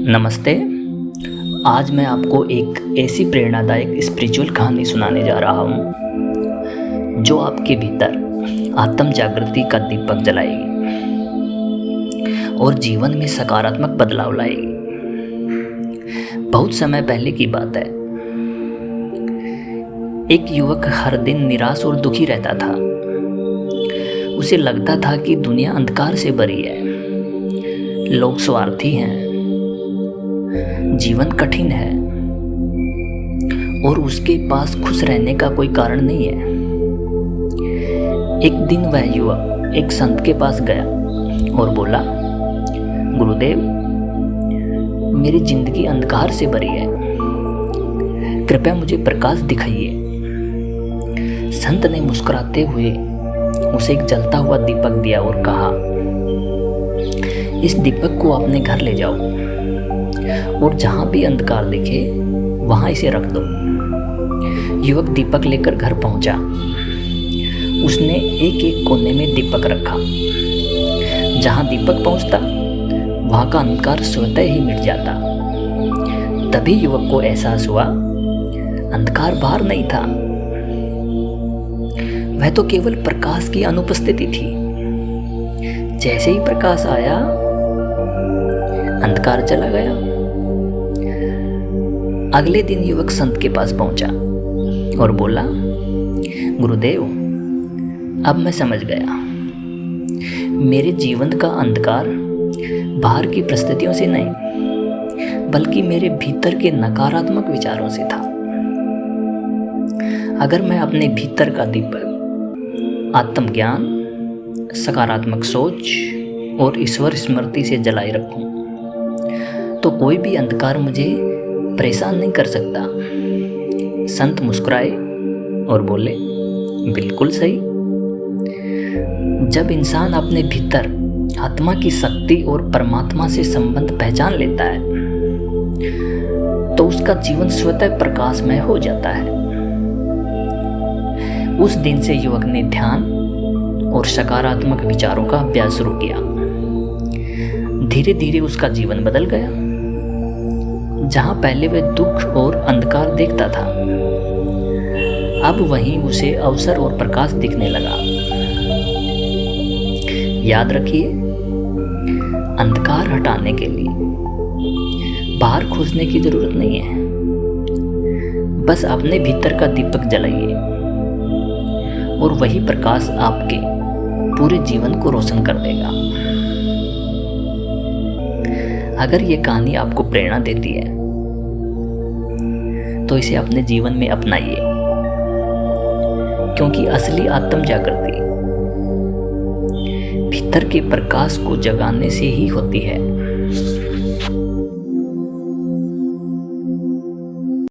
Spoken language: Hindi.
नमस्ते। आज मैं आपको एक ऐसी प्रेरणादायक स्पिरिचुअल कहानी सुनाने जा रहा हूँ जो आपके भीतर आत्म जागृति का दीपक जलाएगी और जीवन में सकारात्मक बदलाव लाएगी। बहुत समय पहले की बात है। एक युवक हर दिन निराश और दुखी रहता था। उसे लगता था कि दुनिया अंधकार से भरी है, लोग स्वार्थी हैं, जीवन कठिन है और उसके पास खुश रहने का कोई कारण नहीं है। एक दिन वह युवक एक संत के पास गया और बोला, गुरुदेव, मेरी जिंदगी अंधकार से भरी है, कृपया मुझे प्रकाश दिखाइए। संत ने मुस्कुराते हुए उसे एक जलता हुआ दीपक दिया और कहा, इस दीपक को अपने घर ले जाओ और जहां भी अंधकार दिखे वहां इसे रख दो। युवक दीपक लेकर घर पहुंचा। उसने एक एक कोने में दीपक रखा। जहां दीपक पहुंचता वहां का अंधकार स्वतः ही मिट जाता। तभी युवक को एहसास हुआ, अंधकार बाहर नहीं था, वह तो केवल प्रकाश की अनुपस्थिति थी। जैसे ही प्रकाश आया, अंधकार चला गया। अगले दिन युवक संत के पास पहुंचा और बोला, गुरुदेव, अब मैं समझ गया, मेरे जीवन का अंधकार बाहर की परिस्थितियों से नहीं बल्कि मेरे भीतर के नकारात्मक विचारों से था। अगर मैं अपने भीतर का दीपक आत्मज्ञान, सकारात्मक सोच और ईश्वर स्मृति से जलाए रखूं तो कोई भी अंधकार मुझे परेशान नहीं कर सकता। संत मुस्कुराए और बोले, बिल्कुल सही। जब इंसान अपने भीतर आत्मा की शक्ति और परमात्मा से संबंध पहचान लेता है तो उसका जीवन स्वतः प्रकाशमय हो जाता है। उस दिन से युवक ने ध्यान और सकारात्मक विचारों का अभ्यास शुरू किया। धीरे धीरे उसका जीवन बदल गया। जहां पहले वह दुख और अंधकार देखता था, अब वहीं उसे अवसर और प्रकाश दिखने लगा। याद रखिए, अंधकार हटाने के लिए बाहर खोजने की जरूरत नहीं है, बस अपने भीतर का दीपक जलाइए और वही प्रकाश आपके पूरे जीवन को रोशन कर देगा। अगर ये कहानी आपको प्रेरणा देती है तो इसे अपने जीवन में अपनाइए, क्योंकि असली आत्म जागृति भीतर के प्रकाश को जगाने से ही होती है।